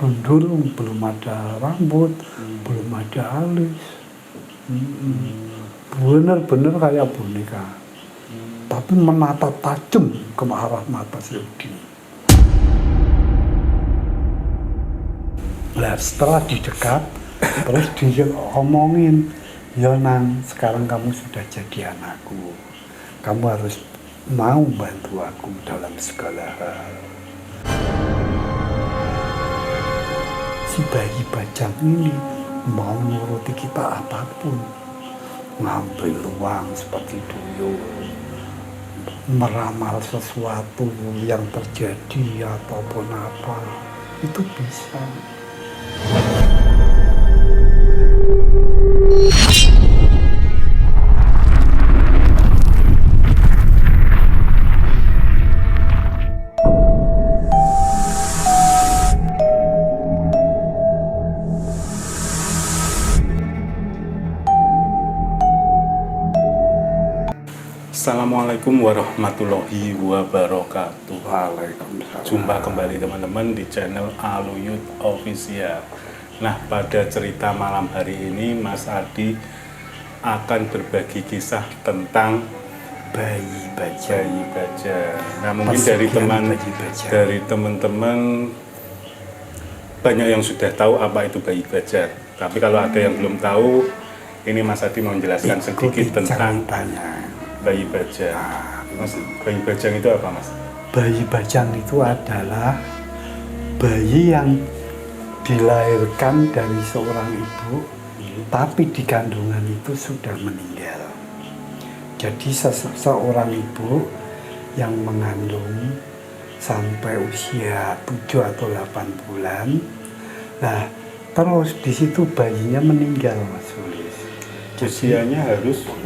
gundul, belum ada rambut, belum ada alis. Bener-bener kayak boneka. Tapi menatap tajam ke arah mata si Udin. Nah, setelah didekat, terus dia ngomongin, ya Nang, sekarang kamu sudah jadi anakku. Kamu harus mau bantu aku dalam segala hal. Si bayi bajang ini mau nuruti kita apapun. Ngambil uang seperti dulu, meramal sesuatu yang terjadi ataupun apa, itu bisa. Assalamualaikum warahmatullahi wabarakatuh. Waalaikumsalam. Jumpa kembali teman-teman di channel Aluyut Official. Nah, pada cerita malam hari ini Mas Adi akan berbagi kisah tentang Bayi bajang. Nah, mungkin dari teman-teman banyak yang sudah tahu apa itu bayi bajang. Tapi kalau ada yang belum tahu, ini Mas Adi mau menjelaskan sedikit tentang bayi bajang. Mas, bayi bajang itu apa, Mas? Bayi bajang itu adalah bayi yang dilahirkan dari seorang ibu, tapi di kandungan itu sudah meninggal. Jadi seorang ibu yang mengandung sampai usia 7 atau 8 bulan, nah terus di situ bayinya meninggal, Mas Sulis.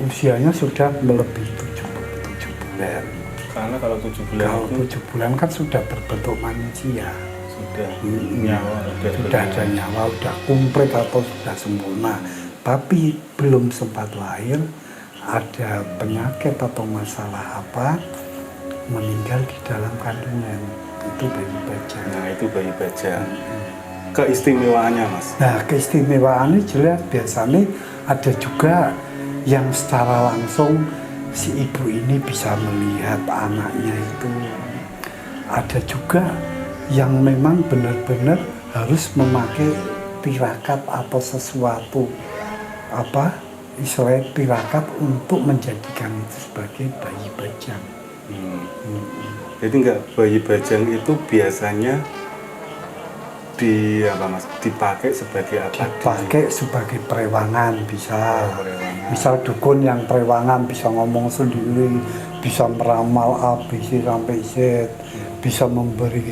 Usianya sudah melebihi 7 bulan. Karena kalau 7 bulan Kalau 7 bulan kan sudah berbentuk manusia. Sudah nyawa, sudah ada nyawa, sudah komplit atau sudah sempurna. Tapi belum sempat lahir, ada penyakit atau masalah apa, meninggal di dalam kandungan. Itu bayi bajang. Nah, itu bayi bajang. Keistimewaannya, Mas? Nah, keistimewaannya jelas biasanya ada juga yang secara langsung si ibu ini bisa melihat anaknya itu. Ada juga yang memang benar-benar harus memakai tirakat atau sesuatu istilahnya tirakat untuk menjadikan itu sebagai bayi bajang. Jadi enggak, bayi bajang itu biasanya dipakai sebagai apa? Dipakai sebagai perewangan bisa. Misal dukun yang perewangan bisa ngomong sendiri, bisa meramal A, B, C sampai Z, bisa memberi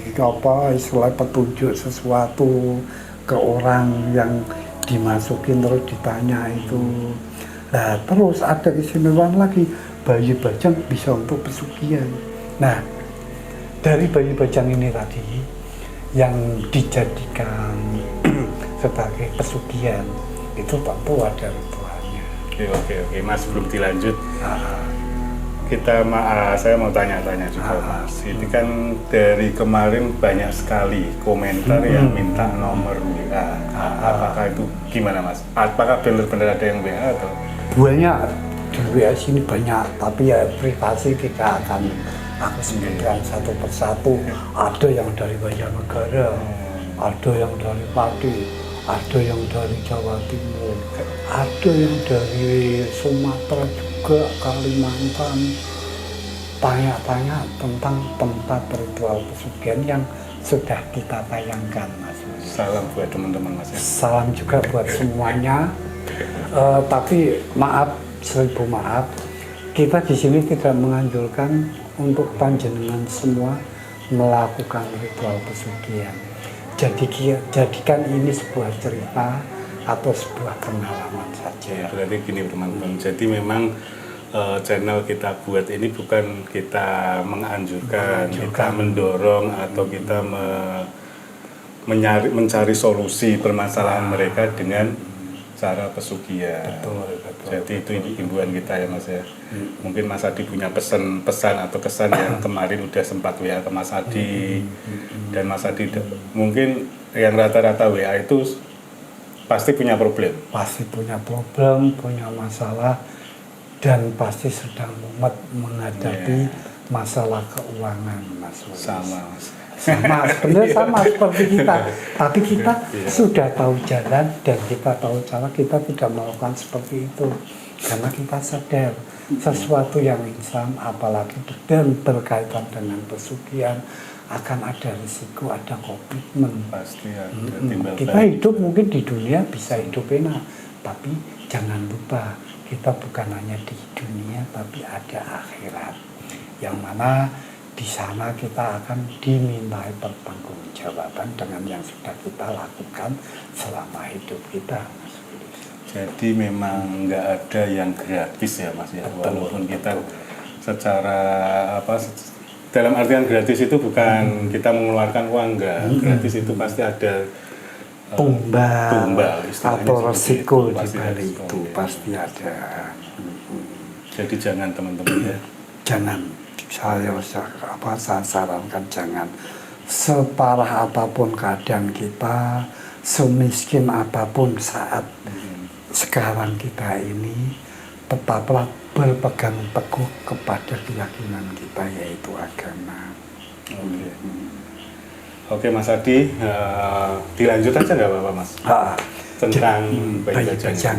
istilah petunjuk sesuatu ke orang yang dimasukin terus ditanya itu. Nah, terus ada keistimewaan lagi, bayi bajang bisa untuk pesugihan. Nah, dari bayi bajang ini tadi yang dijadikan sebagai pesugihan itu tentu ada ritualnya. Oke, Mas, sebelum dilanjut, saya mau tanya-tanya juga, Mas. Ini kan dari kemarin banyak sekali komentar yang minta nomor WA. Apakah itu gimana, Mas? Apakah benar-benar ada yang WA atau? Banyak di WA sini banyak, tapi ya privasi kita akan aku sebutkan satu persatu. Ada yang dari Banjarnegara, ada yang dari Pati, ada yang dari Jawa Timur, ada yang dari Sumatera juga, Kalimantan. Tanya-tanya tentang tempat ritual pesugihan yang sudah kita tayangkan, Mas. Salam buat teman-teman, Mas. Salam juga buat semuanya. Tapi maaf, seribu maaf, kita di sini tidak menganjurkan untuk panjenengan semua melakukan ritual pesugihan. Jadikan ini sebuah cerita atau sebuah pengalaman saja. Berarti gini teman-teman, jadi memang channel kita buat ini bukan kita menganjurkan, kita mendorong atau kita mencari solusi permasalahan mereka dengan secara pesugihan. Betul. Jadi itu himbauan kita ya Mas ya. Mungkin Mas Adi punya pesan atau kesan yang kemarin udah sempat WA ke Mas Adi, dan Mas Adi mungkin yang rata-rata WA itu pasti punya problem. Pasti punya problem, punya masalah, dan pasti sedang mumet menghadapi masalah keuangan, Mas Ulis. Sama Mas. Sebenarnya sama seperti kita, tapi kita sudah tahu jalan dan kita tahu cara, kita tidak melakukan seperti itu karena kita sadar sesuatu yang insan, apalagi dan berkaitan dengan pesugihan, akan ada risiko, ada komitmen. Pasti ada timbal Kita balik. hidup mungkin di dunia bisa hidup enak, tapi jangan lupa kita bukan hanya di dunia, tapi ada akhirat yang mana di sana kita akan dimintai pertanggungjawaban dengan yang sudah kita lakukan selama hidup kita, Mas Ulis. Jadi memang nggak ada yang gratis ya Mas ya. Walaupun kita secara dalam artian gratis itu bukan kita mengeluarkan uang, enggak. Gratis itu pasti ada tumbal istilahnya atau seperti resiko di pasti ada balik resiko, itu ya. pasti ada. Jadi jangan teman-teman ya. Jangan, saya sarankan jangan. Separah apapun keadaan kita, semiskin apapun saat sekarang kita ini, tetaplah berpegang teguh kepada keyakinan kita, yaitu agama. Oke Mas Adi, dilanjut aja nggak apa-apa Mas? Tentang bayi bajang.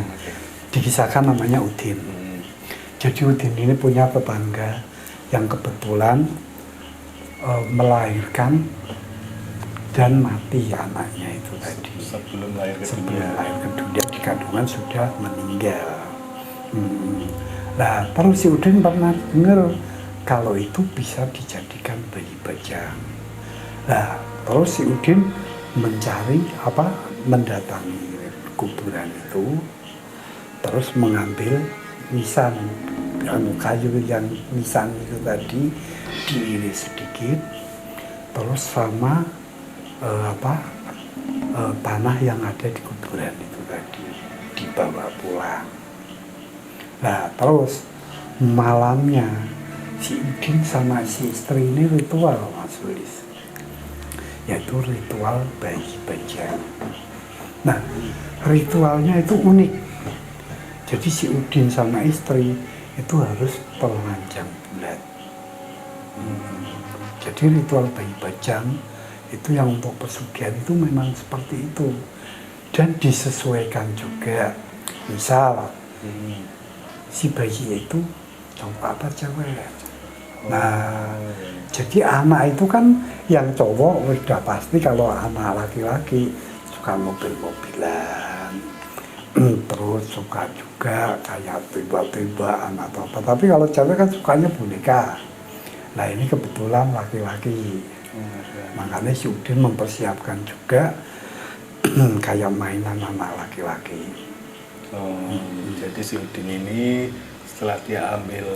Dikisahkan namanya Udin. Jadi Udin ini punya tetangga yang kebetulan melahirkan dan mati anaknya itu tadi. Sebelum lahir ke Sebelum dunia. lahir ke dunia di kandungan sudah meninggal. Nah, terus si Udin pernah dengar kalau itu bisa dijadikan bayi bajang. Nah, terus si Udin mendatangi kuburan itu, terus mengambil nisan, kayu yang nisan itu tadi diiris sedikit, terus sama tanah yang ada di kuburan itu tadi dibawa pulang. Nah, terus malamnya si Udin sama si istri ini ritual, Mas Ulis, yaitu ritual bayi bajang. Nah, ritualnya itu unik. Jadi si Udin sama istri itu harus telanjang bulat. Jadi ritual bayi bajang itu yang untuk pesugihan itu memang seperti itu, dan disesuaikan juga. Misal si bayi itu cowok apa cewek. Nah, jadi anak itu kan yang cowok udah pasti, kalau anak laki-laki suka mobil-mobilan, terus suka juga kayak tembak-tembakan atau apa. Tapi kalau cewek kan sukanya boneka. Nah, ini kebetulan laki-laki. Makanya si Udin mempersiapkan juga kayak mainan anak laki-laki. Jadi si Udin ini setelah dia ambil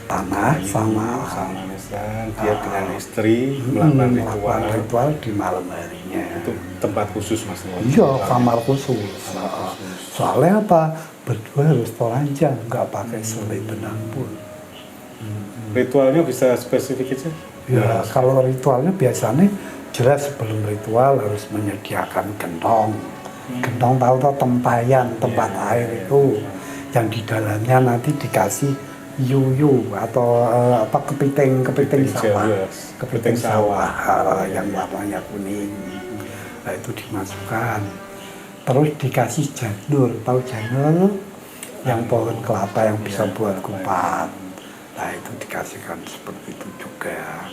tanah sama nisan, dia dengan istri melakukan ritual di malam harinya. Itu tempat khusus Mas? Iya, kamar khusus. Soalnya apa? Berdua harus telanjang, nggak pakai selai benang pun. Ritualnya bisa spesifik aja? Ya, kalau ritualnya biasanya jelas sebelum ritual harus menyediakan gentong. Gentong tahu tempayan, tempat air itu, yang di dalamnya nanti dikasih yuyu atau kepiting sawah, kepiting sawah yang warnanya kuning. Nah, itu dimasukkan. Terus dikasih janur, tahu janur yang pohon kelapa yang bisa buat kupat. Nah, itu dikasihkan seperti itu juga.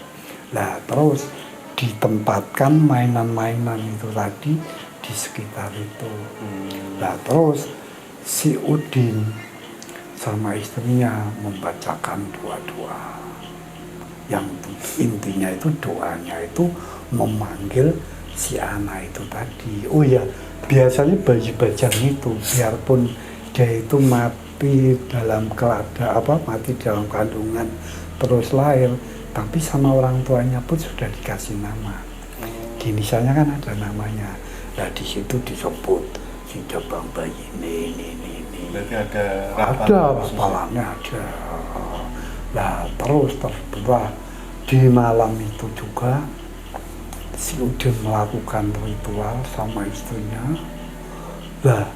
Nah, terus ditempatkan mainan-mainan itu tadi di sekitar itu. Nah, terus si Udin sama istrinya membacakan doa-doa. Yang intinya itu doanya itu memanggil si anak itu tadi. Oh ya, biasanya bayi bajang itu biarpun dia itu mati dalam mati dalam kandungan terus lahir, tapi sama orang tuanya pun sudah dikasih nama. Di misalnya kan ada namanya. Nah, di situ disebut si jabang bayi ini. Berarti ada Ada rapalannya ada. Nah terus terbelah di malam itu juga si Udin melakukan ritual sama istrinya. Nah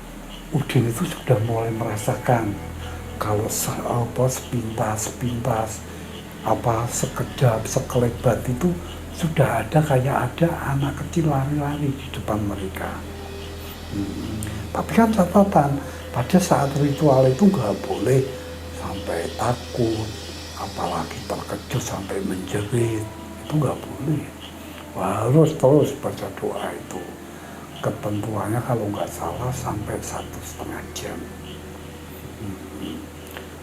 Udin itu sudah mulai merasakan kalau sepintas sekejap sekelebat itu sudah ada kayak ada anak kecil lari-lari di depan mereka. Tapi kan catatan pada saat ritual itu nggak boleh sampai takut, apalagi terkejut sampai menjerit, itu nggak boleh. Harus terus baca doa itu. Ketentuannya kalau nggak salah sampai 1,5 jam.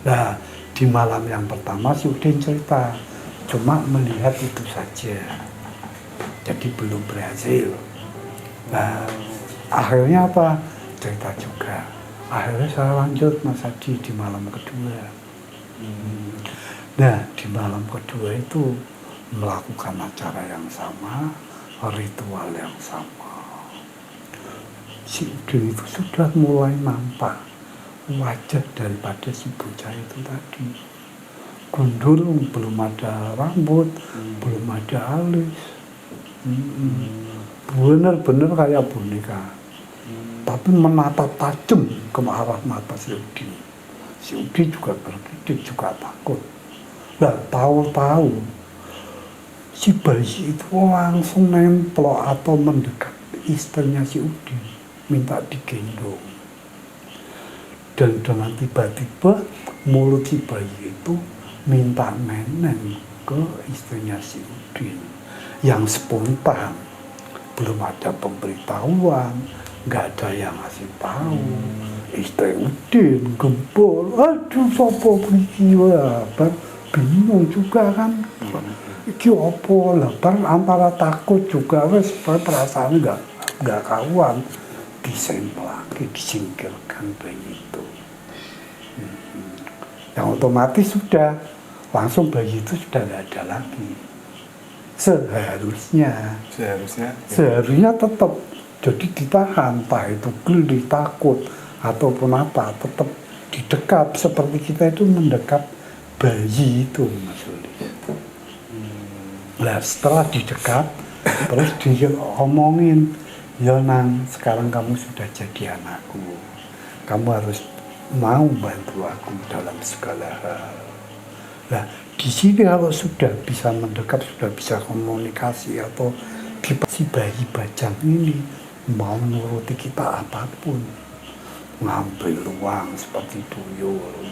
Nah di malam yang pertama si Udin cerita, cuma melihat itu saja, jadi belum berhasil. Nah akhirnya apa? Cerita juga. Akhirnya saya lanjut Mas Hadi di malam kedua. Nah di malam kedua itu melakukan acara yang sama, ritual yang sama. Si Udin itu sudah mulai nampak wajah daripada si bocah itu tadi. Gundul, belum ada rambut, belum ada alis. Bener-bener kayak boneka. Tapi menatap tajam ke arah mata si Udin. Si Udin juga bergidik, juga takut. Nah, tahu-tahu si bayi itu langsung nempel atau mendekat istrinya si Udin, minta digendong. Dan dengan tiba-tiba mulut si bayi itu minta neneng ke istrinya si Udin yang spontan, belum ada pemberitahuan, nggak ada yang ngasih tahu. Istri Udin gempol, aduh sopo beli bingung juga kan, iki opo lah, antara takut juga, wes perasaan nggak kawan, disempel lagi, disingkirkan bayi itu. Yang otomatis sudah langsung bayi itu sudah nggak ada lagi. Seharusnya tetap jadi ditahan, entah itu geli, takut ataupun apa, tetap didekap seperti kita itu mendekap bayi itu, Mas Uli. Nah setelah didekap terus diomongin, ya Nang, sekarang kamu sudah jadi anakku, kamu harus mau bantu aku dalam segala hal. Nah, di sini kalau sudah bisa mendekat, sudah bisa komunikasi atau si bayi bajang ini mau nuruti kita apapun, ngambil uang seperti tuyul,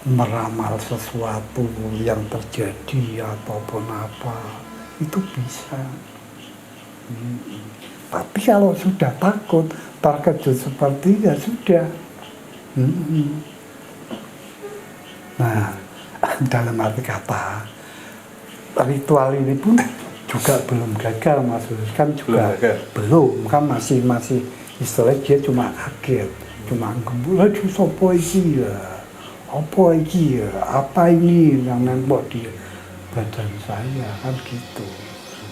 meramal sesuatu yang terjadi ataupun apa, itu bisa. Tapi kalau sudah takut, terkejut seperti ya sudah. Nah, dalam arti kata ritual ini pun juga belum gagal, Mas, kan juga belum, kan masih istilahnya dia cuma kaget, cuma gembul, aduh sopo iki ya, apa iki ya, apa ini yang nempel di badan saya, kan gitu.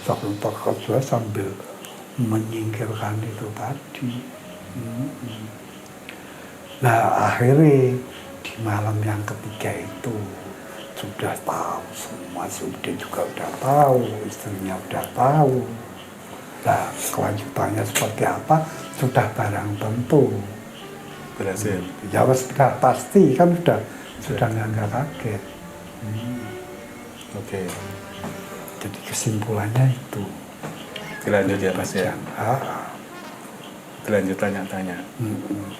Sambil terkejut sambil menyingkirkan itu tadi. Nah akhirnya di malam yang ketiga itu sudah tahu semua, si Udin juga udah tahu, istrinya udah tahu. Nah kelanjutannya seperti apa sudah barang tentu. Berhasil. Ya sudah pasti, kan sudah nggak kaget. Oke. Jadi kesimpulannya itu. Dilanjut ya Mas ya. Dilanjut tanya-tanya.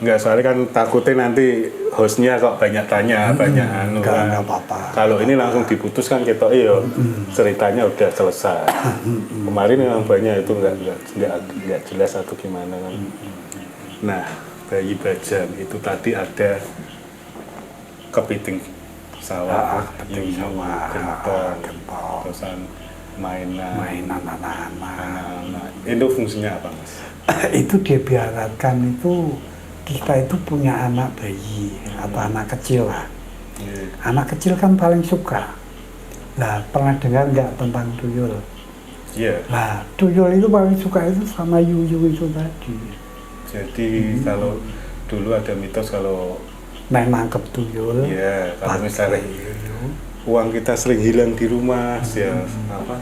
Enggak, soalnya kan takutnya nanti hostnya kok banyak tanya, banyak anu kan. Enggak apa-apa. Kalau ini langsung diputus kan kita ceritanya udah selesai. Kemarin memang banyak itu enggak jelas atau gimana kan. Nah, bayi bajang itu tadi ada kepiting sawah, gentong, terusan mainan anak-anak. Itu fungsinya apa, Mas? Itu dibiarkan itu, kita itu punya anak bayi atau anak kecil lah. Anak kecil kan paling suka. Nah, pernah dengar nggak tentang tuyul? Iya. Nah, tuyul itu paling suka itu sama yuyu itu tadi. Jadi kalau dulu ada mitos kalau Nek nangkep tuyul. ya kalau pakai misalnya tuyul. uang kita sering hilang di rumah, ya apa?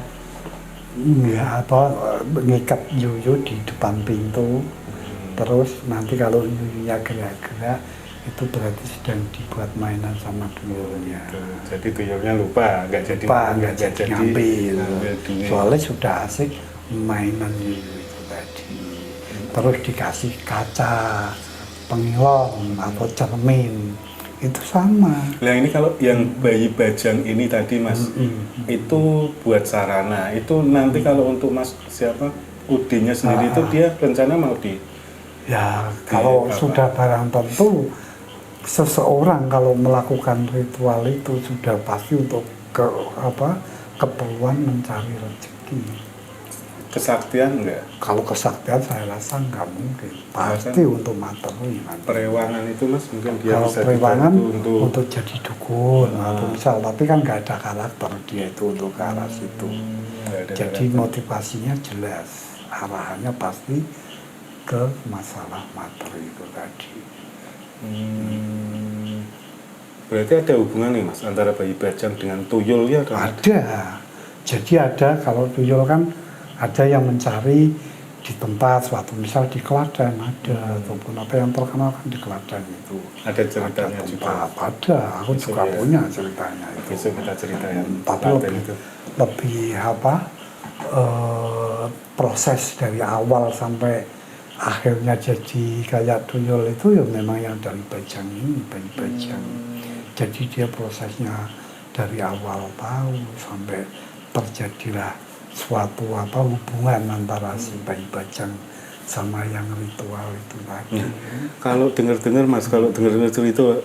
Ya apa ngikat yoyo di depan pintu. Terus nanti kalau yoyonya gerak-gerak itu berarti sedang dibuat mainan sama tuyulnya. Jadi tuyulnya lupa, nggak jadi Nggak jadi ngambil. duit. Soalnya sudah asik mainan yoyo itu tadi. Terus dikasih kaca pengilon atau cermin itu sama. Nah ini kalau yang bayi bajang ini tadi mas, itu buat sarana. Itu nanti kalau untuk mas siapa Udinnya sendiri itu dia rencana mau di Ya kalau apa? sudah barang tentu seseorang kalau melakukan ritual itu sudah pasti untuk keperluan mencari rezeki. Kesaktian enggak? Kalau kesaktian saya rasa nggak mungkin, pasti untuk materi nanti. Perewangan itu mas mungkin dia Kalau bisa perewangan dibantu untuk jadi dukun atau misal, tapi kan nggak ada karakter dia itu untuk ke arah situ. nggak ada Jadi karakter. motivasinya jelas, arahannya pasti ke masalah materi itu tadi. Berarti ada hubungan nih mas antara bayi bajang dengan tuyul ya kan? Ada. Jadi ada kalau tuyul kan ada yang mencari di tempat suatu misal di Klaten ada ataupun apa yang terkenal kan di Klaten itu. Ada ceritanya Ada juga. tempat, ada. Aku Bisa juga ya. punya ceritanya itu. Besok kita ceritain. Tapi Klaten lebih apa proses dari awal sampai akhirnya jadi kayak tuyul itu ya memang yang dari bajang ini, bayi bajang. Jadi dia prosesnya dari awal tahu sampai terjadilah suatu hubungan antara si bayi bajang sama yang ritual itu tadi. Kalau dengar-dengar mas, kalau dengar-dengar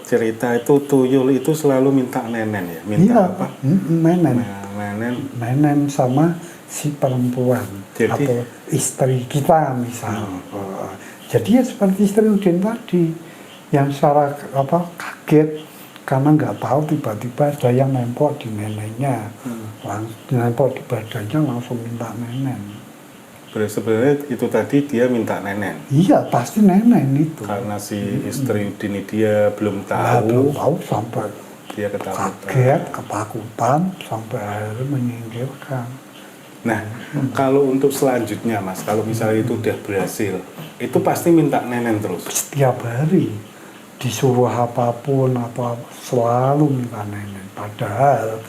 cerita itu tuyul itu selalu minta nenen ya, minta Iya, apa? Nenen. Nenen. Nenen sama si perempuan Jadi- atau istri kita misal. Jadi ya seperti istri Udin tadi yang secara kaget karena nggak tahu tiba-tiba ada yang nempel di neneknya, nempel di badannya langsung minta nenen. Berarti sebenarnya itu tadi dia minta nenen. Iya pasti nenen itu. Karena si istri Udin dia belum Nah, belum tahu, tahu sampai dia ketakutan. kaget, ketakutan sampai akhirnya menyingkirkan. Nah, kalau untuk selanjutnya mas, kalau misalnya itu udah berhasil, itu pasti minta nenen terus. Setiap hari disuruh apapun selalu minta nenen. Padahal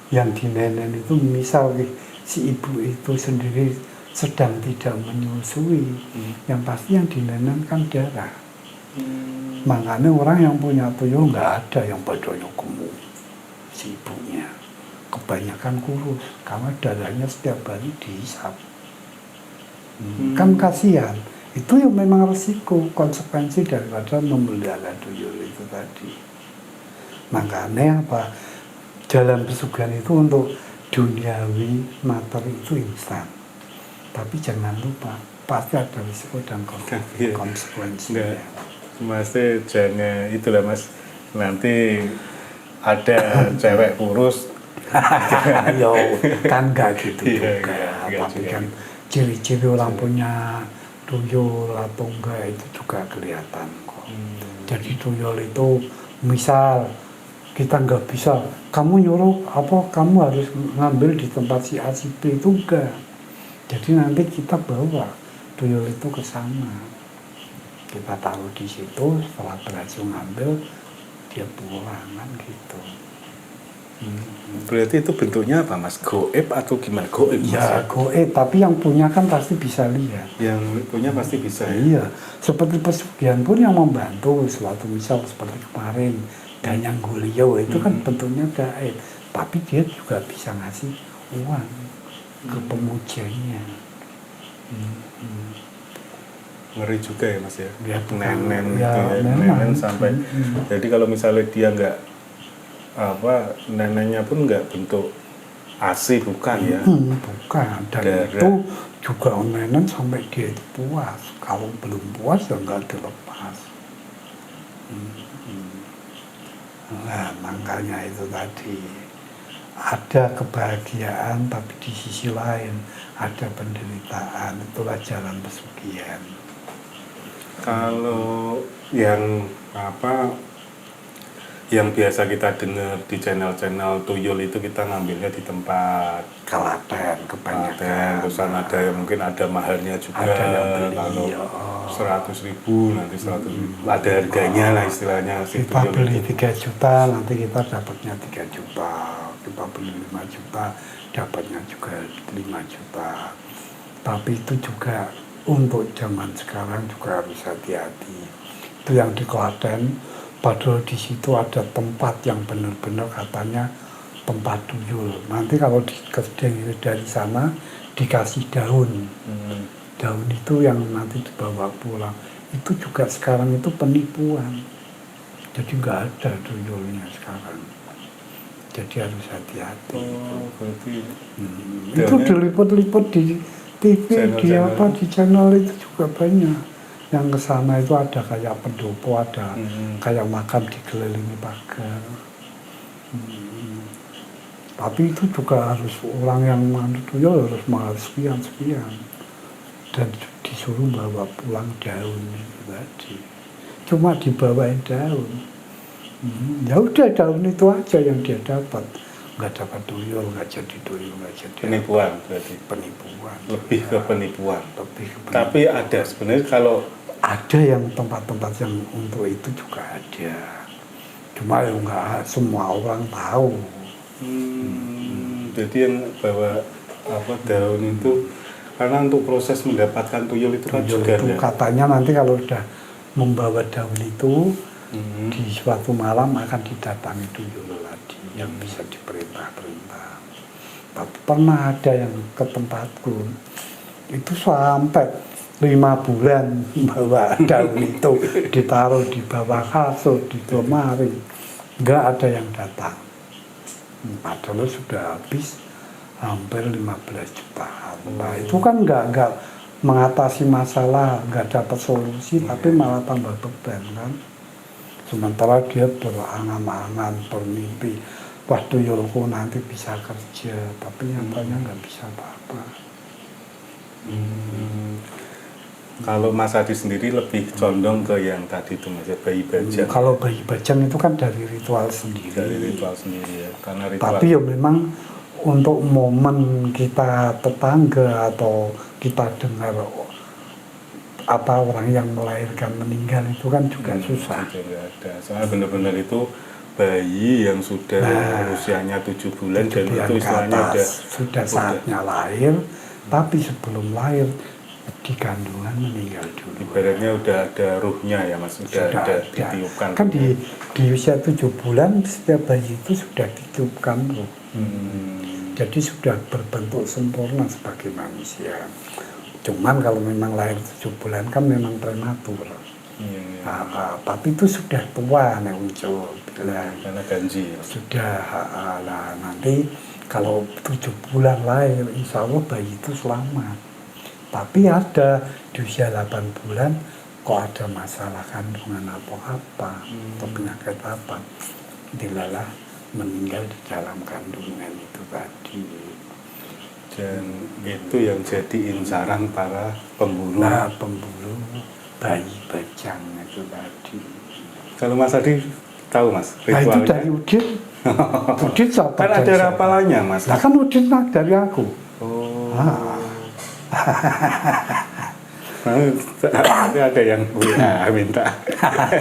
yang dinenen itu misal si ibu itu sendiri sedang tidak menyusui, yang pasti yang dinenen kan darah. Makanya orang yang punya tuyul nggak ada yang badannya gemuk, si ibunya kebanyakan kurus karena darahnya setiap hari dihisap. Kan kasihan. Itu yang memang resiko, konsekuensi daripada memelihara tuyul itu tadi. Makanya apa? Jalan pesugihan itu untuk duniawi materi itu instan. Tapi jangan lupa, pasti ada risiko dan konsekuensinya. Enggak, masih jangan itulah mas. Nanti ada cewek kurus. Yo, kan nggak gitu Iya, juga. nggak Tapi juga kan gitu. ciri-ciri orang punya tuyul atau enggak itu juga kelihatan kok. Jadi tuyul itu misal kita nggak bisa, kamu nyuruh kamu harus ngambil di tempat si A si B itu enggak. Jadi nanti kita bawa tuyul itu ke sana. Kita taruh di situ, setelah berhasil ngambil dia pulang kan gitu. Berarti itu bentuknya apa mas? Goib atau gimana? Goib mas? Ya goib, tapi yang punya kan pasti bisa lihat. Yang punya pasti bisa ya? Iya, seperti pesugihan pun yang membantu suatu misal seperti kemarin Danyang Gulio itu kan bentuknya gaib, tapi dia juga bisa ngasih uang ke pemujanya. Ngeri juga ya mas ya? Ya, Nenen ya, gitu ya, memang. nenen sampai. Jadi kalau misalnya dia nggak nenennya pun nggak bentuk asli bukan ya? Bukan, dan Darah. itu juga nenen sampai dia itu puas. Kalau belum puas ya nggak dilepas. Nah, makanya itu tadi ada kebahagiaan, tapi di sisi lain ada penderitaan. Itulah jalan pesugihan. Kalau yang apa yang biasa kita dengar di channel-channel tuyul itu kita ngambilnya di tempat Kelaten paten, kebanyakan. terus ada yang mungkin ada maharnya juga. Ada yang beli, kalau oh. 100.000 nanti 100.000 ada harganya lah istilahnya si Kita tuyul beli itu. 3 juta, nanti kita dapatnya 3 juta. Kita beli 5 juta, dapatnya juga 5 juta. Tapi itu juga untuk zaman sekarang juga harus hati-hati. Itu yang di Klaten, padahal di situ ada tempat yang benar-benar katanya tempat tuyul. Nanti kalau dari sana dikasih daun. Daun itu yang nanti dibawa pulang. Itu juga sekarang itu penipuan. Jadi nggak ada tuyulnya sekarang. Jadi harus hati-hati. Oh, berarti Itu diliput-liput di TV, di apa, di channel itu juga banyak. Yang ke sana itu ada kayak pendopo, ada kayak makan dikelilingi pagar. Tapi itu juga harus orang yang manut tuyul harus mahal sekian. Dan disuruh bawa pulang daun itu tadi. Cuma dibawain daun. Ya udah daun itu aja yang dia dapat. Nggak dapat tuyul, nggak jadi tuyul, nggak jadi penipuan berarti. penipuan. Lebih ke penipuan. Lebih ke penipuan. Tapi ada sebenarnya kalau Ada yang tempat-tempat yang untuk itu juga ada. Cuma ya nggak semua orang tahu. jadi yang bawa apa daun itu karena untuk proses mendapatkan tuyul itu kan Tuyul juga itu ya. katanya nanti kalau udah membawa daun itu di suatu malam akan didatangi tuyul lagi yang bisa diperintah-perintah. Tapi pernah ada yang ke tempatku itu sampai 5 bulan bawa daun itu ditaruh di bawah kasur, di lemari, nggak ada yang datang. Padahal sudah habis hampir 15 jutaan. Nah itu kan nggak mengatasi masalah, nggak dapat solusi, tapi malah tambah beban kan. Sementara dia berangan-angan, bermimpi, wah tuyulku nanti bisa kerja, tapi nyatanya nggak bisa apa-apa. Kalau Mas Adi sendiri lebih condong ke yang tadi itu Mas, bayi bajang. Kalau bayi bajang itu kan dari ritual sendiri. Dari ritual sendiri ya, karena ritual. Tapi ya memang untuk momen kita tetangga atau kita dengar apa orang yang melahirkan meninggal itu kan juga susah. Juga nggak ada. Soalnya benar-benar itu bayi yang sudah usianya 7 bulan dan itu istilahnya sudah saatnya lahir, tapi sebelum lahir di kandungan meninggal dulu. Ibaratnya udah ada ruhnya ya Mas, sudah ada ditiupkan. Kan di usia 7 bulan setiap bayi itu sudah ditiupkan ruh. Jadi sudah berbentuk sempurna sebagai manusia. Cuman kalau memang lahir 7 bulan kan memang prematur. Tapi itu sudah tua nih muncul bilang. Karena ganji. Sudah lah nanti kalau 7 bulan lahir insya Allah bayi itu selamat. Tapi ada di usia 8 bulan kok ada masalah kandungan apa-apa atau penyakit apa, dilalah meninggal di dalam kandungan itu tadi. Dan itu yang jadi incaran para pemburu. Nah, pemburu bayi bajang itu tadi. Kalau Mas Adi tahu Mas Nah itu ritualnya? dari Udin. Udin siapa? Kan ada rapalannya Mas. Nah kan Udin dari aku. Oh. Nanti ada yang minta.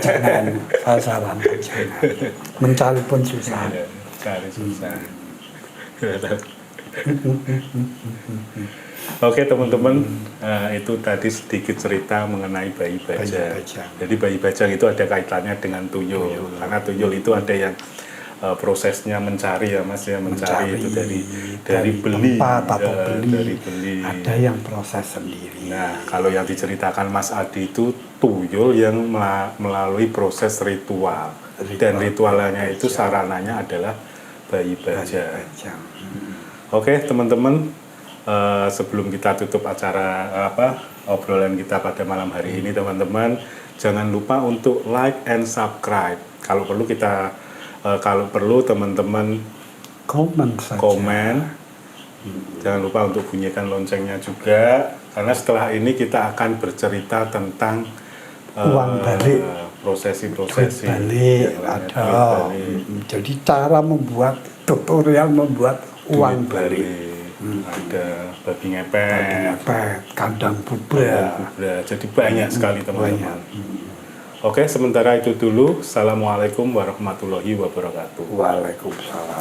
Jangan, saya sarankan jangan. Mencari pun susah. Cari susah. Oke teman-teman, itu tadi sedikit cerita mengenai bayi bajang. Jadi bayi bajang itu ada kaitannya dengan tuyul. Karena tuyul itu ada yang prosesnya mencari ya Mas ya, mencari itu dari beli, tempat atau dari beli. Ada yang proses sendiri. Nah kalau yang diceritakan Mas Adi itu tuyul yang melalui proses ritual. Dan ritualnya itu sarananya adalah bayi bajang. Oke teman-teman, sebelum kita tutup acara obrolan kita pada malam hari ini teman-teman, jangan lupa untuk like and subscribe. Kalau perlu teman-teman komen. Jangan lupa untuk bunyikan loncengnya juga, karena setelah ini kita akan bercerita tentang uang balik, prosesi-prosesi duit balik yang lainnya, ada. duit balik. Jadi cara membuat tutorial membuat uang Duit balik. ada babi ngepet, Kandang bubar. jadi banyak sekali teman-teman. Oke, sementara itu dulu. Assalamualaikum warahmatullahi wabarakatuh. Waalaikumsalam.